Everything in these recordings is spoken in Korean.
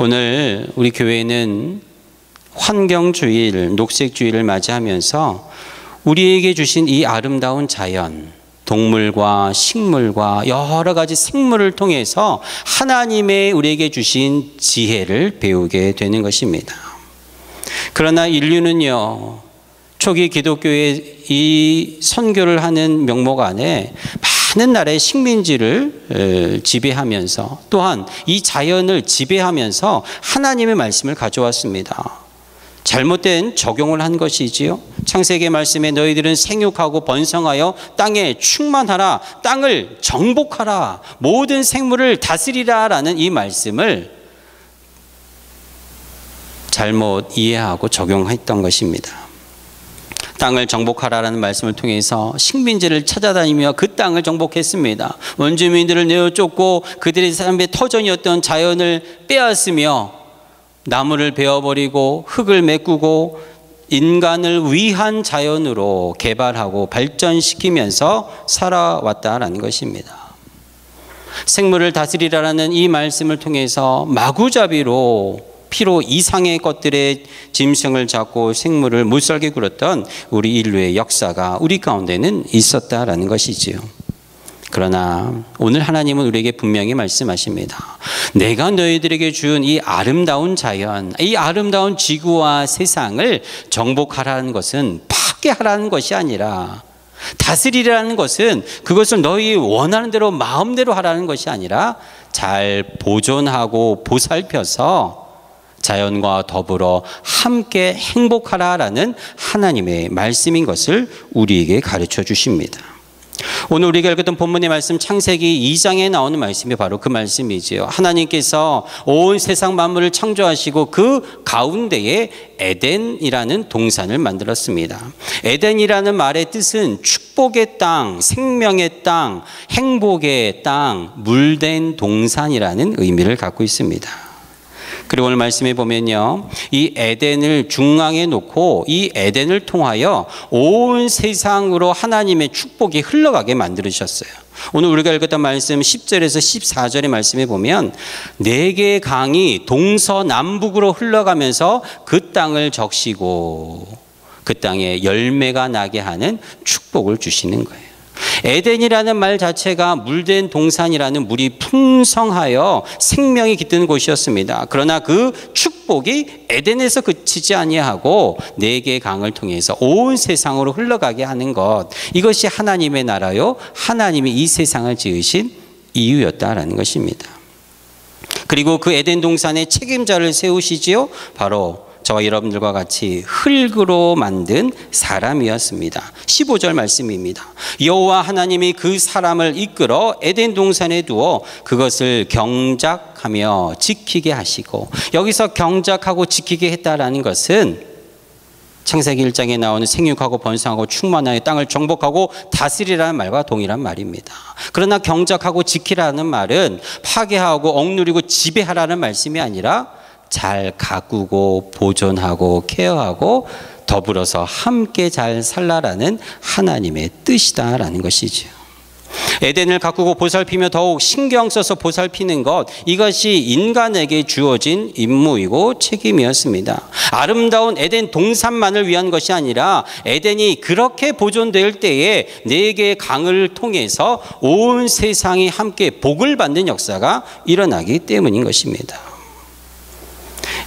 오늘 우리 교회는 환경주일, 녹색주의를 맞이하면서 우리에게 주신 이 아름다운 자연, 동물과 식물과 여러 가지 생물을 통해서 하나님의 우리에게 주신 지혜를 배우게 되는 것입니다. 그러나 인류는요, 초기 기독교의 이 선교를 하는 명목 안에 많은 나라의 식민지를 지배하면서 또한 이 자연을 지배하면서 하나님의 말씀을 가져왔습니다. 잘못된 적용을 한 것이지요. 창세기 말씀에 너희들은 생육하고 번성하여 땅에 충만하라, 땅을 정복하라, 모든 생물을 다스리라 라는 이 말씀을 잘못 이해하고 적용했던 것입니다. 땅을 정복하라는 말씀을 통해서 식민지를 찾아다니며 그 땅을 정복했습니다. 원주민들을 내어쫓고 그들의 삶의 터전이었던 자연을 빼앗으며 나무를 베어버리고 흙을 메꾸고 인간을 위한 자연으로 개발하고 발전시키면서 살아왔다라는 것입니다. 생물을 다스리라는 이 말씀을 통해서 마구잡이로 피로 이상의 것들의 짐승을 잡고 생물을 못살게 굴었던 우리 인류의 역사가 우리 가운데는 있었다라는 것이지요. 그러나 오늘 하나님은 우리에게 분명히 말씀하십니다. 내가 너희들에게 준 이 아름다운 자연, 이 아름다운 지구와 세상을 정복하라는 것은 파괴하라는 것이 아니라, 다스리라는 것은 그것을 너희 원하는 대로 마음대로 하라는 것이 아니라 잘 보존하고 보살펴서 자연과 더불어 함께 행복하라라는 하나님의 말씀인 것을 우리에게 가르쳐 주십니다. 오늘 우리가 읽었던 본문의 말씀 창세기 2장에 나오는 말씀이 바로 그 말씀이지요. 하나님께서 온 세상 만물을 창조하시고 그 가운데에 에덴이라는 동산을 만들었습니다. 에덴이라는 말의 뜻은 축복의 땅, 생명의 땅, 행복의 땅, 물된 동산이라는 의미를 갖고 있습니다. 그리고 오늘 말씀에 보면요, 이 에덴을 중앙에 놓고 이 에덴을 통하여 온 세상으로 하나님의 축복이 흘러가게 만들으셨어요. 오늘 우리가 읽었던 말씀 10절에서 14절의 말씀에 보면 4개의 강이 동서남북으로 흘러가면서 그 땅을 적시고 그 땅에 열매가 나게 하는 축복을 주시는 거예요. 에덴이라는 말 자체가 물된 동산이라는 물이 풍성하여 생명이 깃든 곳이었습니다. 그러나 그 축복이 에덴에서 그치지 아니하고 4개의 강을 통해서 온 세상으로 흘러가게 하는 것, 이것이 하나님의 나라요, 하나님이 이 세상을 지으신 이유였다라는 것입니다. 그리고 그 에덴 동산의 책임자를 세우시지요. 바로 저와 여러분들과 같이 흙으로 만든 사람이었습니다. 15절 말씀입니다. 여호와 하나님이 그 사람을 이끌어 에덴 동산에 두어 그것을 경작하며 지키게 하시고, 여기서 경작하고 지키게 했다라는 것은 창세기 1장에 나오는 생육하고 번성하고 충만하여 땅을 정복하고 다스리라는 말과 동일한 말입니다. 그러나 경작하고 지키라는 말은 파괴하고 억누르고 지배하라는 말씀이 아니라 잘 가꾸고 보존하고 케어하고 더불어서 함께 잘 살라라는 하나님의 뜻이다라는 것이죠. 에덴을 가꾸고 보살피며 더욱 신경 써서 보살피는 것, 이것이 인간에게 주어진 임무이고 책임이었습니다. 아름다운 에덴 동산만을 위한 것이 아니라 에덴이 그렇게 보존될 때에 4개의 강을 통해서 온 세상이 함께 복을 받는 역사가 일어나기 때문인 것입니다.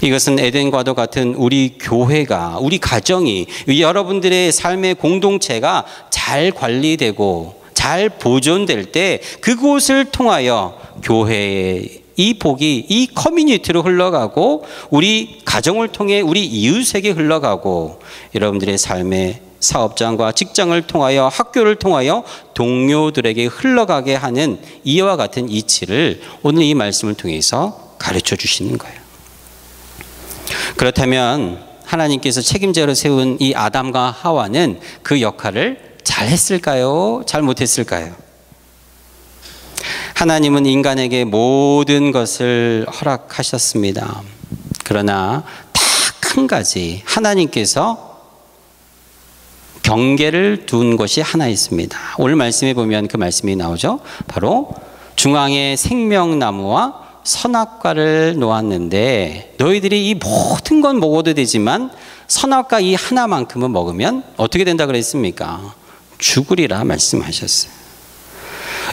이것은 에덴과도 같은 우리 교회가, 우리 가정이, 여러분들의 삶의 공동체가 잘 관리되고 잘 보존될 때 그곳을 통하여 교회의 이 복이 이 커뮤니티로 흘러가고 우리 가정을 통해 우리 이웃에게 흘러가고 여러분들의 삶의 사업장과 직장을 통하여 학교를 통하여 동료들에게 흘러가게 하는 이와 같은 이치를 오늘 이 말씀을 통해서 가르쳐 주시는 거예요. 그렇다면 하나님께서 책임자로 세운 이 아담과 하와는 그 역할을 잘 했을까요? 잘 못했을까요? 하나님은 인간에게 모든 것을 허락하셨습니다. 그러나 딱 한 가지 하나님께서 경계를 둔 것이 하나 있습니다. 오늘 말씀에 보면 그 말씀이 나오죠. 바로 중앙에 생명나무와 선악과를 놓았는데 너희들이 이 모든 건 먹어도 되지만 선악과 이 하나만큼은 먹으면 어떻게 된다 그랬습니까? 죽으리라 말씀하셨어요.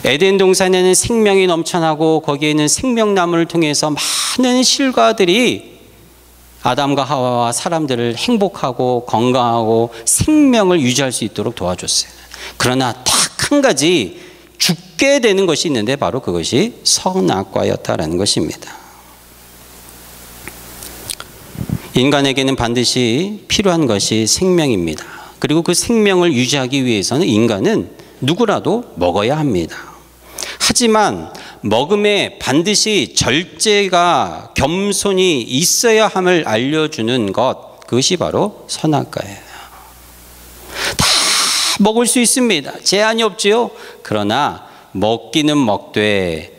에덴 동산에는 생명이 넘쳐나고 거기에 있는 생명나무를 통해서 많은 실과들이 아담과 하와와 사람들을 행복하고 건강하고 생명을 유지할 수 있도록 도와줬어요. 그러나 딱 한 가지 죽게 되는 것이 있는데 바로 그것이 선악과였다라는 것입니다. 인간에게는 반드시 필요한 것이 생명입니다. 그리고 그 생명을 유지하기 위해서는 인간은 누구라도 먹어야 합니다. 하지만 먹음에 반드시 절제가 겸손이 있어야 함을 알려주는 것, 그것이 바로 선악과예요. 다 먹을 수 있습니다. 제한이 없지요. 그러나 먹기는 먹되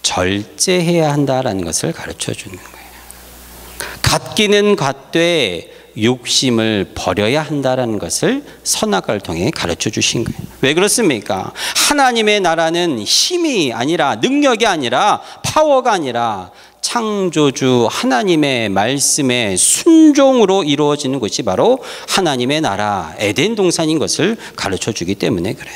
절제해야 한다라는 것을 가르쳐 주는 거예요. 갖기는 갖되 욕심을 버려야 한다라는 것을 선악과를 통해 가르쳐 주신 거예요. 왜 그렇습니까? 하나님의 나라는 힘이 아니라, 능력이 아니라, 파워가 아니라 창조주 하나님의 말씀에 순종으로 이루어지는 것이 바로 하나님의 나라 에덴 동산인 것을 가르쳐 주기 때문에 그래요.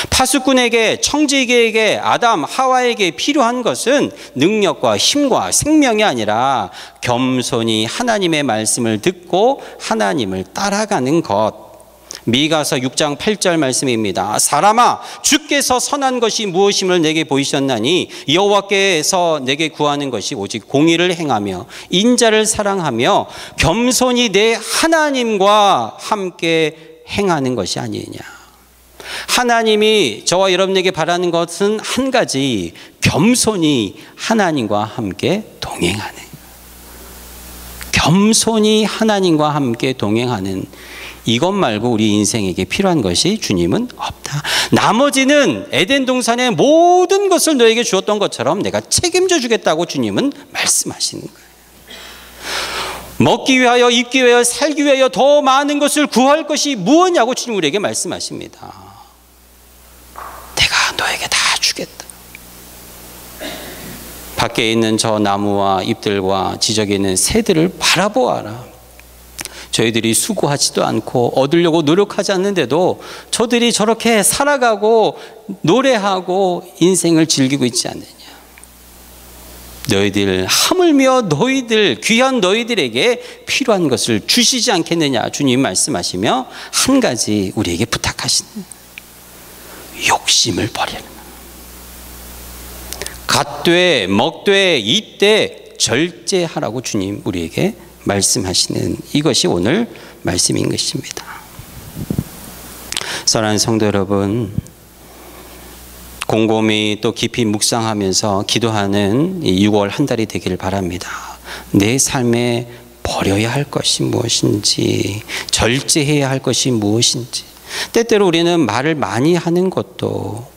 파수꾼에게, 청지기에게, 아담 하와에게 필요한 것은 능력과 힘과 생명이 아니라 겸손히 하나님의 말씀을 듣고 하나님을 따라가는 것. 미가서 6장 8절 말씀입니다. 사람아, 주께서 선한 것이 무엇임을 내게 보이셨나니 여호와께서 내게 구하는 것이 오직 공의를 행하며 인자를 사랑하며 겸손히 내 하나님과 함께 행하는 것이 아니냐. 하나님이 저와 여러분에게 바라는 것은 한 가지, 겸손히 하나님과 함께 동행하는, 겸손히 하나님과 함께 동행하는 이것 말고 우리 인생에게 필요한 것이 주님은 없다. 나머지는 에덴 동산의 모든 것을 너에게 주었던 것처럼 내가 책임져 주겠다고 주님은 말씀하시는 거예요. 먹기 위하여, 입기 위하여, 살기 위하여 더 많은 것을 구할 것이 무엇냐고 주님 우리에게 말씀하십니다. 내가 너에게 다 주겠다. 밖에 있는 저 나무와 잎들과 지적에 있는 새들을 바라보아라. 저희들이 수고하지도 않고 얻으려고 노력하지 않는데도 저들이 저렇게 살아가고 노래하고 인생을 즐기고 있지 않느냐. 너희들 하물며 너희들 귀한 너희들에게 필요한 것을 주시지 않겠느냐 주님 말씀하시며 한 가지 우리에게 부탁하시는 욕심을 버리는, 갖되 먹되 입되 절제하라고 주님 우리에게 말씀하시는 이것이 오늘 말씀인 것입니다. 사랑하는 성도 여러분, 곰곰이 또 깊이 묵상하면서 기도하는 6월 한 달이 되기를 바랍니다. 내 삶에 버려야 할 것이 무엇인지, 절제해야 할 것이 무엇인지. 때때로 우리는 말을 많이 하는 것도,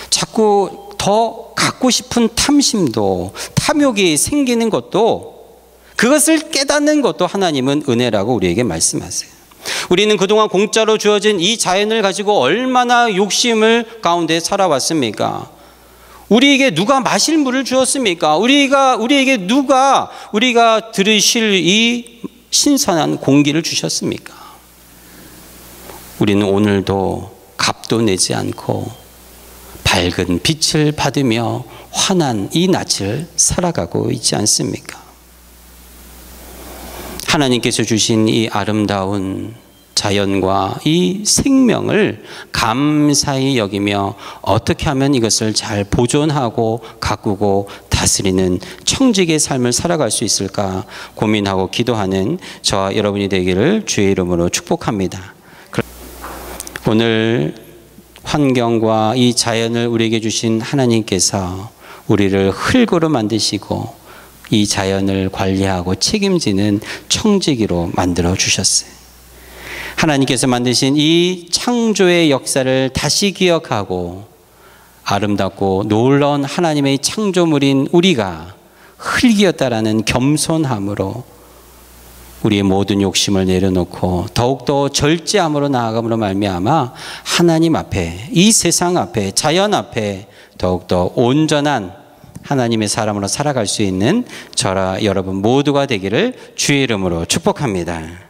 자꾸 더 갖고 싶은 탐심도, 탐욕이 생기는 것도, 그것을 깨닫는 것도 하나님은 은혜라고 우리에게 말씀하세요. 우리는 그동안 공짜로 주어진 이 자연을 가지고 얼마나 욕심을 가운데 살아왔습니까? 우리에게 누가 마실 물을 주었습니까? 우리에게 누가 우리가 들으실 이 신선한 공기를 주셨습니까? 우리는 오늘도 값도 내지 않고 밝은 빛을 받으며 환한 이 낮을 살아가고 있지 않습니까? 하나님께서 주신 이 아름다운 자연과 이 생명을 감사히 여기며 어떻게 하면 이것을 잘 보존하고 가꾸고 다스리는 청지기의 삶을 살아갈 수 있을까 고민하고 기도하는 저와 여러분이 되기를 주의 이름으로 축복합니다. 오늘 환경과 이 자연을 우리에게 주신 하나님께서 우리를 흙으로 만드시고 이 자연을 관리하고 책임지는 청지기로 만들어 주셨어요. 하나님께서 만드신 이 창조의 역사를 다시 기억하고 아름답고 놀라운 하나님의 창조물인 우리가 흙이었다라는 겸손함으로 우리의 모든 욕심을 내려놓고 더욱더 절제함으로 나아감으로 말미암아 하나님 앞에, 이 세상 앞에, 자연 앞에 더욱더 온전한 하나님의 사람으로 살아갈 수 있는 저와 여러분 모두가 되기를 주의 이름으로 축복합니다.